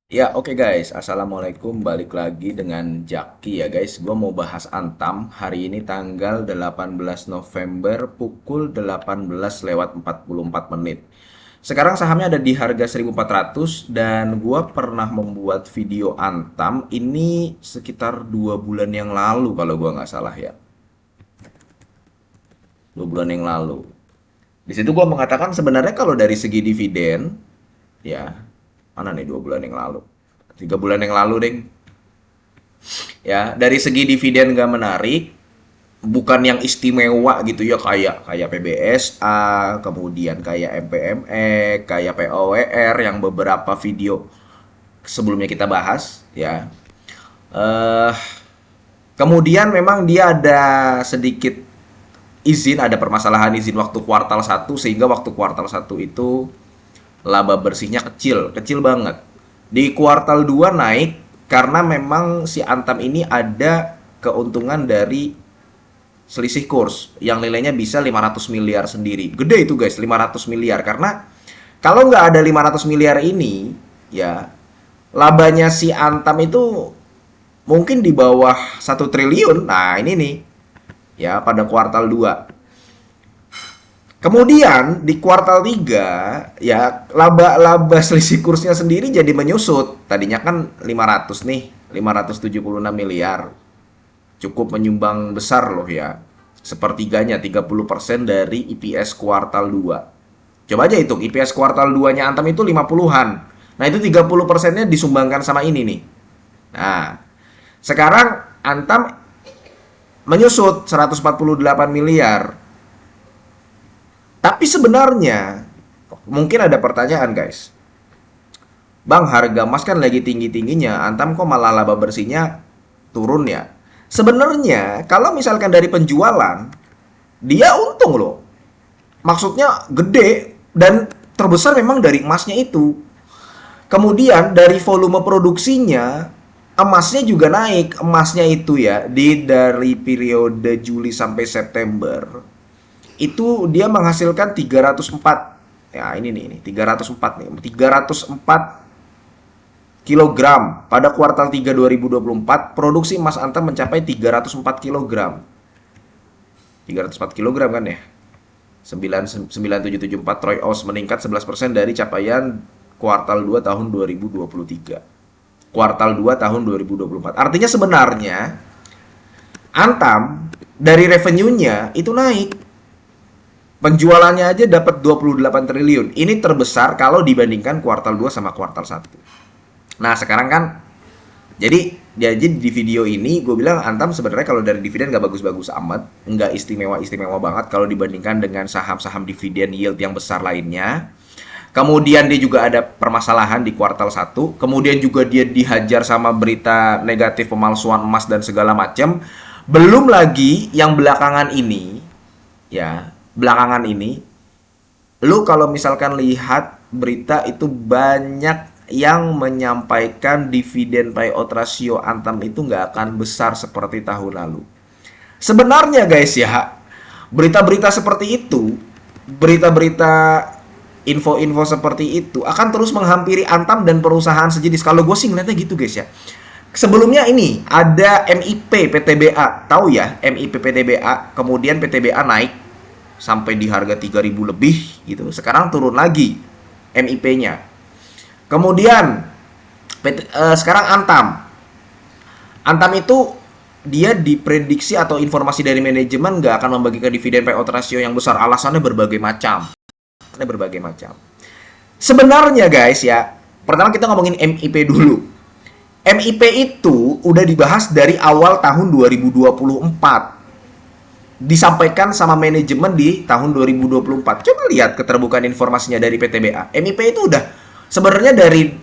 Ya, oke guys. Assalamualaikum. Balik lagi dengan Jaki ya guys. Gua mau bahas Antam. Hari ini tanggal 18 November pukul 18 lewat 44 menit. Sekarang sahamnya ada di harga 1.400 dan gua pernah membuat video Antam ini sekitar 2 bulan yang lalu kalau gua nggak salah ya. 2 bulan yang lalu. Di situ gua mengatakan sebenarnya kalau dari segi dividen ya, mana nih 2 bulan yang lalu? 3 bulan yang lalu deh. Ya, dari segi dividen nggak menarik, bukan yang istimewa gitu ya, kayak kayak PBSA, kemudian kayak MPME, kayak POWR yang beberapa video sebelumnya kita bahas ya. eh Kemudian memang dia ada sedikit izin, ada permasalahan izin waktu kuartal 1, sehingga waktu kuartal 1 itu laba bersihnya kecil, kecil banget. Di kuartal 2 naik karena memang si Antam ini ada keuntungan dari selisih kurs yang nilainya bisa 500 miliar sendiri. Gede itu guys, 500 miliar. Karena kalau nggak ada 500 miliar ini, ya labanya si Antam itu mungkin di bawah 1 triliun. Nah ini nih, ya pada kuartal 2. Kemudian di kuartal 3 ya laba-laba selisih kursnya sendiri jadi menyusut. Tadinya kan 500 nih, 576 miliar. Cukup menyumbang besar loh ya. Sepertiganya 30% dari EPS kuartal 2. Coba aja hitung EPS kuartal 2-nya Antam itu 50-an. Nah, itu 30%-nya disumbangkan sama ini nih. Nah, sekarang Antam menyusut 148 miliar. Tapi sebenarnya mungkin ada pertanyaan guys. Bang, harga emas kan lagi tinggi-tingginya, Antam kok malah laba bersihnya turun ya? Sebenarnya kalau misalkan dari penjualan, dia untung loh. Maksudnya gede dan terbesar memang dari emasnya itu. Kemudian dari volume produksinya, emasnya juga naik. Emasnya itu ya, dari periode Juli sampai September itu dia menghasilkan 304, ya ini 304 nih, 304 kilogram. Pada kuartal 3 2024 produksi emas Antam mencapai 304 kilogram. 304 kilogram kan ya, 9774 Troy Oz, meningkat 11% dari capaian kuartal 2 tahun 2023. Kuartal 2 tahun 2024. Artinya sebenarnya Antam dari revenue-nya itu naik. Penjualannya aja dapat 28 triliun. Ini terbesar kalau dibandingkan kuartal 2 sama kuartal 1. Nah, sekarang kan jadi di video ini gue bilang Antam sebenarnya kalau dari dividen nggak bagus-bagus amat, nggak istimewa-istimewa banget kalau dibandingkan dengan saham-saham dividen yield yang besar lainnya. Kemudian dia juga ada permasalahan di kuartal 1. Kemudian juga dia dihajar sama berita negatif pemalsuan emas dan segala macam. Belum lagi yang belakangan ini, ya, belakangan ini lu kalau misalkan lihat berita itu banyak yang menyampaikan dividen payout ratio Antam itu nggak akan besar seperti tahun lalu. Sebenarnya guys ya, berita-berita seperti itu, berita-berita info-info seperti itu akan terus menghampiri Antam dan perusahaan sejenis. Kalau gue sih ngeliatnya gitu guys ya. Sebelumnya ini ada MIP PTBA, tahu ya MIP PTBA, kemudian PTBA naik sampai di harga 3.000 lebih gitu. Sekarang turun lagi MIP-nya. Kemudian sekarang Antam. Antam itu dia diprediksi atau informasi dari manajemen nggak akan membagikan dividen payout ratio yang besar. Alasannya berbagai macam. Sebenarnya guys ya, pertama kita ngomongin MIP dulu. MIP itu udah dibahas dari awal tahun 2024. Disampaikan sama manajemen di tahun 2024. Coba lihat keterbukaan informasinya dari PTBA. MIP itu udah sebenarnya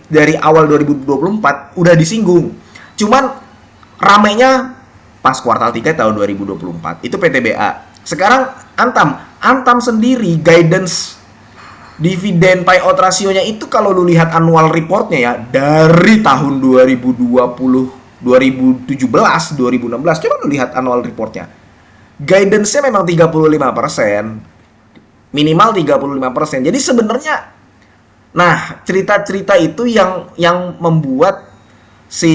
dari awal 2024 udah disinggung. Cuman ramenya pas kuartal 3 tahun 2024. Itu PTBA. Sekarang Antam sendiri guidance dividen payout rasionya itu kalau lu lihat annual reportnya ya dari tahun 2020, 2017, 2016, coba lu lihat annual reportnya. Guidance-nya memang 35%. Minimal 35%. Jadi sebenarnya Nah, cerita-cerita itu yang membuat si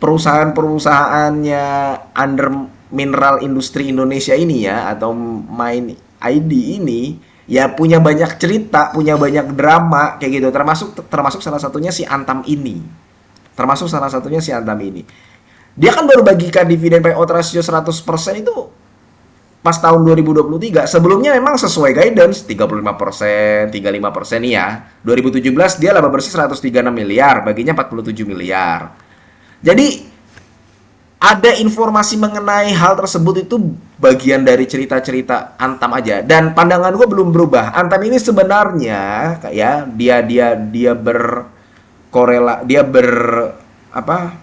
perusahaan-perusahaannya under mineral industri Indonesia ini ya, atau Mine ID ini ya punya banyak cerita, punya banyak drama kayak gitu. Termasuk termasuk salah satunya si Antam ini. Termasuk salah satunya si Antam ini. Dia kan baru bagikan dividen payout ratio 100% itu pas tahun 2023. Sebelumnya memang sesuai guidance 35%, 35% ya. 2017 dia laba bersih 136 miliar, baginya 47 miliar. Jadi ada informasi mengenai hal tersebut itu bagian dari cerita-cerita Antam aja, dan pandangan gue belum berubah. Antam ini sebenarnya kayak dia berkorela, dia apa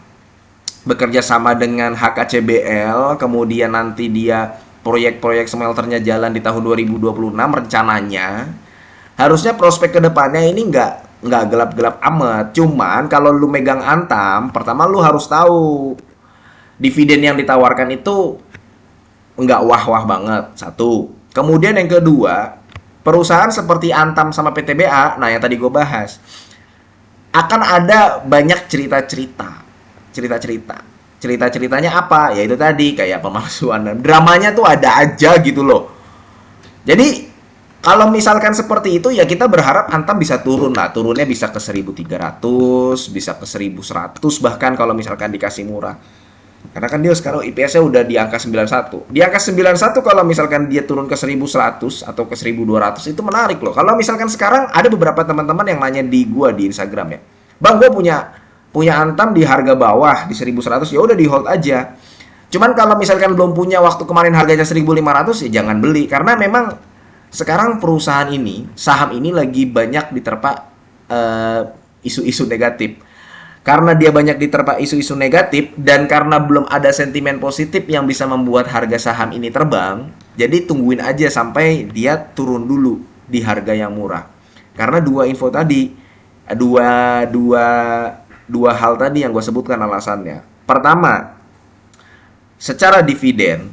bekerja sama dengan HKCBL, kemudian nanti dia proyek-proyek smelternya jalan di tahun 2026 rencananya. Harusnya prospek kedepannya ini nggak gelap-gelap amat. Cuman kalau lu megang Antam, pertama lu harus tahu dividen yang ditawarkan itu nggak wah-wah banget. Satu. Kemudian yang kedua, perusahaan seperti Antam sama PTBA, nah yang tadi gue bahas, akan ada banyak cerita-cerita. Cerita-ceritanya apa? Ya itu tadi kayak pemalsuan dan dramanya tuh ada aja gitu loh. Jadi kalau misalkan seperti itu ya kita berharap Antam bisa turun lah. Turunnya bisa ke 1.300, bisa ke 1.100 bahkan kalau misalkan dikasih murah. Karena kan dia sekarang IPS-nya udah di angka 91. Di angka 91 kalau misalkan dia turun ke 1.100 atau ke 1.200 itu menarik loh. Kalau misalkan sekarang ada beberapa teman-teman yang nanya di gua di Instagram ya. Bang, gua punya Antam di harga bawah di 1.100, ya udah di hold aja. Cuman kalau misalkan belum punya, waktu kemarin harganya 1.500 ya jangan beli, karena memang sekarang perusahaan ini, saham ini lagi banyak diterpa isu-isu negatif. Karena dia banyak diterpa isu-isu negatif dan karena belum ada sentimen positif yang bisa membuat harga saham ini terbang, jadi tungguin aja sampai dia turun dulu di harga yang murah. Karena dua info tadi, dua dua dua hal tadi yang gue sebutkan alasannya. Pertama, secara dividen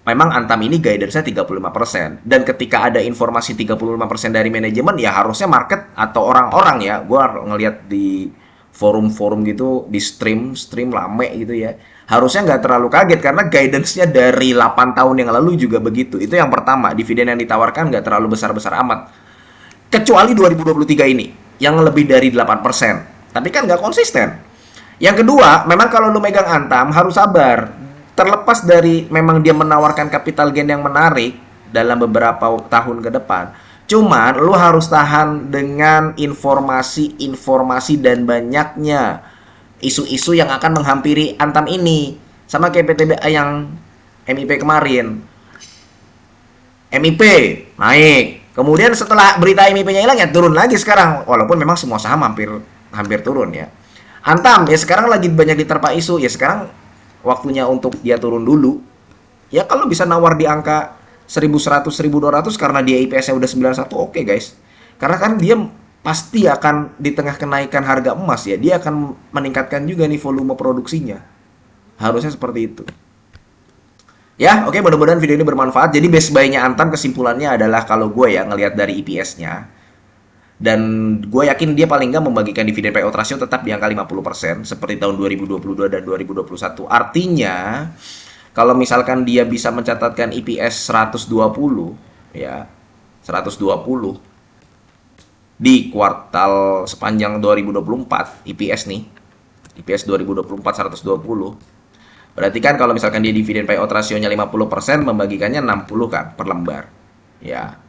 memang Antam ini guidance-nya 35%, dan ketika ada informasi 35% dari manajemen ya harusnya market atau orang-orang ya, gue ngelihat di forum-forum gitu, di stream rame gitu ya, harusnya nggak terlalu kaget karena guidance-nya dari 8 tahun yang lalu juga begitu. Itu yang pertama, dividen yang ditawarkan nggak terlalu besar-besar amat. Kecuali 2023 ini yang lebih dari 8%. Tapi kan nggak konsisten. Yang kedua, memang kalau lu megang Antam harus sabar. Terlepas dari memang dia menawarkan capital gain yang menarik dalam beberapa tahun ke depan, cuman lu harus tahan dengan informasi dan banyaknya isu-isu yang akan menghampiri Antam ini. Sama kayak PTBA yang MIP kemarin. MIP naik. Kemudian setelah berita MIP-nya hilang ya turun lagi sekarang. Walaupun memang semua saham hampir turun ya. Antam ya sekarang lagi banyak diterpa isu, ya sekarang waktunya untuk dia turun dulu. Ya kalau bisa nawar di angka 1.100, 1.200 karena dia IPS-nya udah 91, oke guys. Karena kan dia pasti akan di tengah kenaikan harga emas ya, dia akan meningkatkan juga nih volume produksinya. Harusnya seperti itu. Ya, oke, mudah-mudahan video ini bermanfaat. Jadi best buy-nya Antam kesimpulannya adalah kalau gue ya ngelihat dari IPS-nya, dan gue yakin dia paling nggak membagikan dividen payout ratio tetap di angka 50% seperti tahun 2022 dan 2021. Artinya kalau misalkan dia bisa mencatatkan IPS 120 ya, 120 di kuartal sepanjang 2024 IPS nih. IPS 2024 120. Berarti kan kalau misalkan dia dividen payout rasionya 50%, membagikannya 60 kan per lembar. Ya.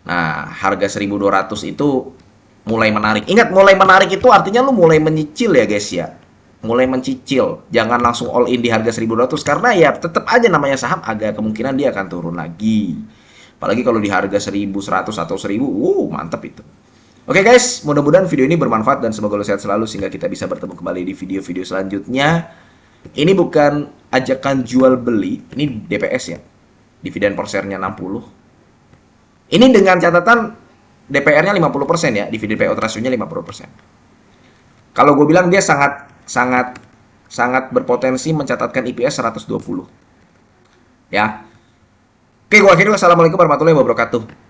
Nah, harga 1.200 itu mulai menarik. Ingat, mulai menarik itu artinya lu mulai menyicil ya guys ya. Mulai mencicil. Jangan langsung all in di harga 1.200 karena ya tetap aja namanya saham agak kemungkinan dia akan turun lagi. Apalagi kalau di harga 1.100 atau 1.000, mantap itu. Oke guys, mudah-mudahan video ini bermanfaat dan semoga lo sehat selalu sehingga kita bisa bertemu kembali di video-video selanjutnya. Ini bukan ajakan jual beli, ini DPS ya. Dividen per share-nya 60. Ini dengan catatan DPR-nya 50% ya, dividen payout ratio-nya 50%. Kalau gue bilang dia sangat berpotensi mencatatkan IPS 120. Ya. Oke, gue akhiri. Wassalamualaikum warahmatullahi wabarakatuh.